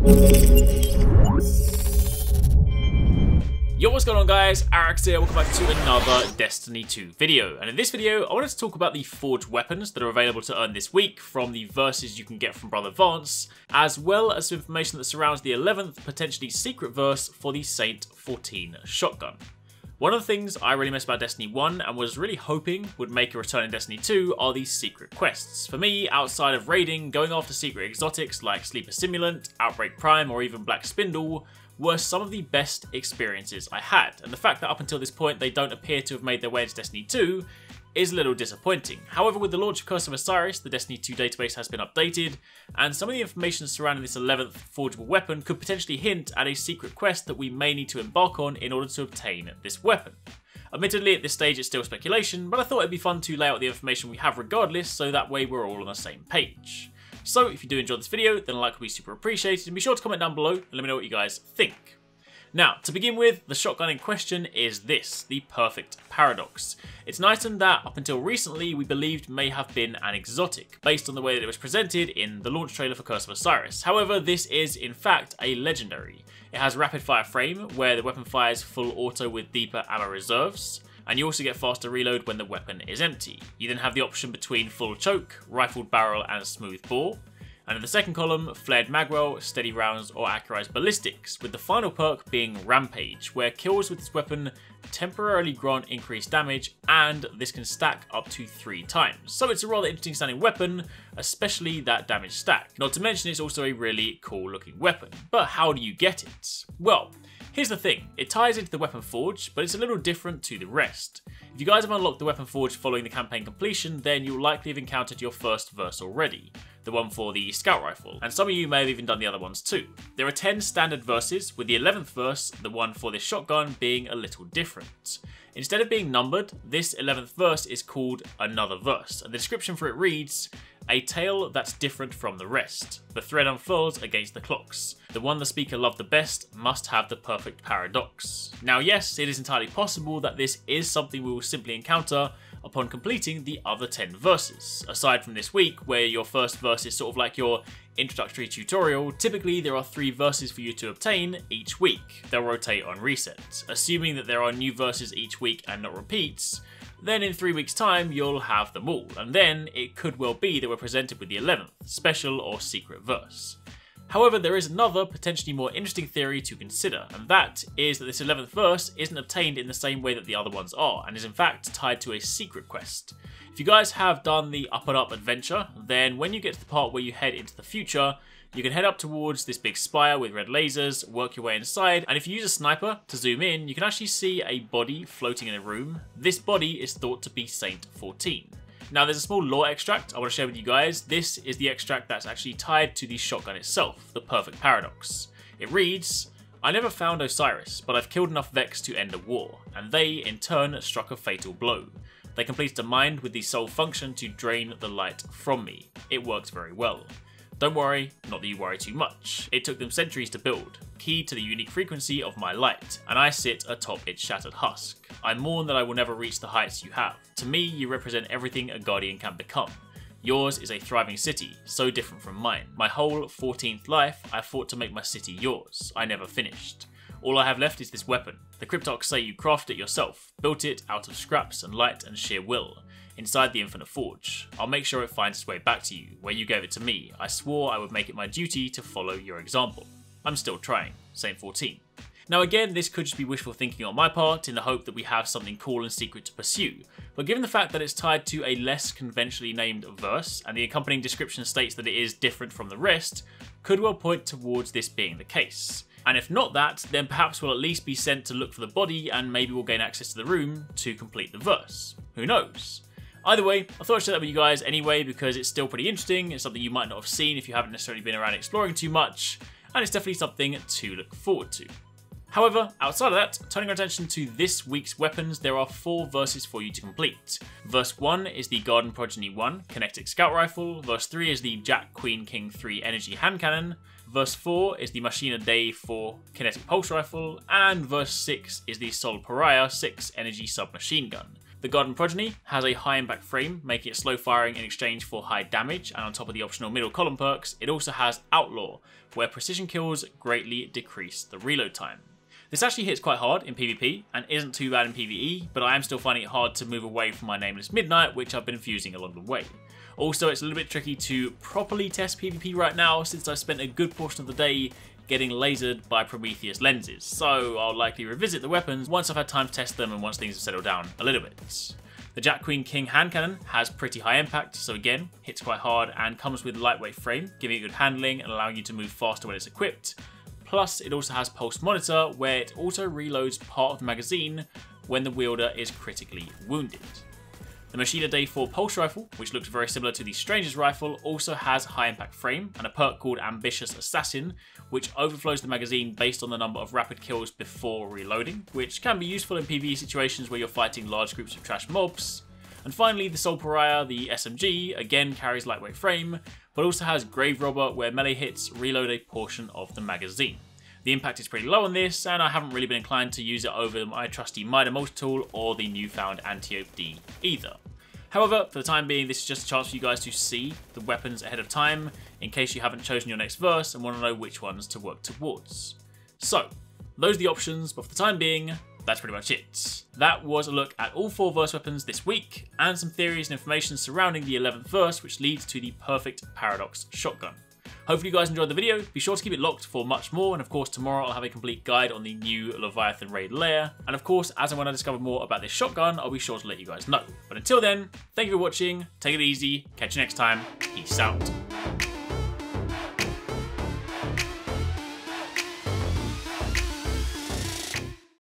Yo, what's going on guys, Arekkz here, welcome back to another Destiny 2 video. And in this video, I wanted to talk about the forged weapons that are available to earn this week from the verses you can get from Brother Vance, as well as some information that surrounds the 11th, potentially secret verse for the Saint 14 shotgun. One of the things I really miss about Destiny 1 and was really hoping would make a return in Destiny 2 are these secret quests. For me, outside of raiding, going after secret exotics like Sleeper Simulant, Outbreak Prime or even Black Spindle were some of the best experiences I had, and the fact that up until this point they don't appear to have made their way into Destiny 2 is a little disappointing. However, with the launch of Curse of Osiris, the Destiny 2 database has been updated, and some of the information surrounding this 11th forgeable weapon could potentially hint at a secret quest that we may need to embark on in order to obtain this weapon. Admittedly, at this stage it's still speculation, but I thought it'd be fun to lay out the information we have regardless, so that way we're all on the same page. So if you do enjoy this video, then a like would be super appreciated, and be sure to comment down below and let me know what you guys think. Now, to begin with, the shotgun in question is this, the Perfect Paradox. It's an item that, up until recently, we believed may have been an exotic, based on the way that it was presented in the launch trailer for Curse of Osiris. However, this is, in fact, a legendary. It has rapid fire frame, where the weapon fires full auto with deeper ammo reserves, and you also get faster reload when the weapon is empty. You then have the option between full choke, rifled barrel and smooth bore. And in the second column, flared magwell, steady rounds or accurized ballistics, with the final perk being Rampage, where kills with this weapon temporarily grant increased damage, and this can stack up to 3 times. So it's a rather interesting sounding weapon, especially that damage stack. Not to mention it's also a really cool looking weapon. But how do you get it? Well, here's the thing, it ties into the Weapon Forge, but it's a little different to the rest. If you guys have unlocked the Weapon Forge following the campaign completion, then you'll likely have encountered your first verse already, the one for the Scout Rifle, and some of you may have even done the other ones too. There are 10 standard verses, with the 11th verse, the one for this shotgun, being a little different. Instead of being numbered, this 11th verse is called Another Verse, and the description for it reads, "A tale that's different from the rest. The thread unfurls against the clocks. The one the speaker loved the best must have the perfect paradox." Now yes, it is entirely possible that this is something we will simply encounter upon completing the other 10 verses. Aside from this week, where your first verse is sort of like your introductory tutorial, typically there are 3 verses for you to obtain each week. They'll rotate on reset. Assuming that there are new verses each week and not repeats, then in 3 weeks time you'll have them all, and then it could well be that we're presented with the 11th, special or secret verse. However, there is another, potentially more interesting theory to consider, and that is that this 11th verse isn't obtained in the same way that the other ones are, and is in fact tied to a secret quest. If you guys have done the Up and Up adventure, then when you get to the part where you head into the future, you can head up towards this big spire with red lasers, work your way inside, and if you use a sniper to zoom in, you can actually see a body floating in a room. This body is thought to be Saint 14. Now there's a small lore extract I want to share with you guys. This is the extract that's actually tied to the shotgun itself, the Perfect Paradox. It reads, "I never found Osiris, but I've killed enough Vex to end a war, and they, in turn, struck a fatal blow. They completed a mind with the sole function to drain the light from me. It works very well. Don't worry, not that you worry too much. It took them centuries to build, key to the unique frequency of my light, and I sit atop its shattered husk. I mourn that I will never reach the heights you have. To me, you represent everything a Guardian can become. Yours is a thriving city, so different from mine. My whole 14th life, I fought to make my city yours. I never finished. All I have left is this weapon. The Cryptocs say you crafted it yourself, built it out of scraps and light and sheer will. Inside the Infinite Forge. I'll make sure it finds its way back to you, where you gave it to me. I swore I would make it my duty to follow your example. I'm still trying. Saint 14. Now again, this could just be wishful thinking on my part, in the hope that we have something cool and secret to pursue, but given the fact that it's tied to a less conventionally named verse, and the accompanying description states that it is different from the rest, could well point towards this being the case. And if not that, then perhaps we'll at least be sent to look for the body, and maybe we'll gain access to the room to complete the verse. Who knows? Either way, I thought I'd share that with you guys anyway, because it's still pretty interesting. It's something you might not have seen if you haven't necessarily been around exploring too much, and it's definitely something to look forward to. However, outside of that, turning our attention to this week's weapons, there are 4 verses for you to complete. Verse 1 is the Garden Progeny 1 Kinetic Scout Rifle, verse 3 is the Jack Queen King 3 Energy Hand Cannon, verse 4 is the Machina Day 4 Kinetic Pulse Rifle, and verse 6 is the Sol Pariah 6 Energy Submachine Gun. The Garden Progeny has a high impact frame, making it slow firing in exchange for high damage, and on top of the optional middle column perks, it also has Outlaw, where precision kills greatly decrease the reload time. This actually hits quite hard in PvP, and isn't too bad in PvE, but I am still finding it hard to move away from my Nameless Midnight, which I've been infusing along the way. Also, it's a little bit tricky to properly test PvP right now, since I spent a good portion of the day getting lasered by Prometheus lenses, so I'll likely revisit the weapons once I've had time to test them and once things have settled down a little bit. The Jack Queen King hand cannon has pretty high impact, so again, hits quite hard and comes with lightweight frame, giving it good handling and allowing you to move faster when it's equipped. Plus, it also has pulse monitor, where it auto reloads part of the magazine when the wielder is critically wounded. The Machina Day 4 pulse rifle, which looks very similar to the Stranger's rifle, also has high impact frame and a perk called Ambitious Assassin, which overflows the magazine based on the number of rapid kills before reloading, which can be useful in PvE situations where you're fighting large groups of trash mobs. And finally, the Soul Pariah, the SMG, again carries lightweight frame, but also has Grave Robber, where melee hits reload a portion of the magazine. The impact is pretty low on this, and I haven't really been inclined to use it over my trusty Mida Multitool or the newfound Antiope D either. However, for the time being, this is just a chance for you guys to see the weapons ahead of time, in case you haven't chosen your next verse and want to know which ones to work towards. So, those are the options, but for the time being, that's pretty much it. That was a look at all 4 verse weapons this week, and some theories and information surrounding the 11th verse, which leads to the perfect Paradox shotgun. Hopefully you guys enjoyed the video. Be sure to keep it locked for much more, and of course tomorrow I'll have a complete guide on the new Leviathan raid lair, and of course as and when I discover more about this shotgun, I'll be sure to let you guys know. But until then, thank you for watching, take it easy, catch you next time, peace out.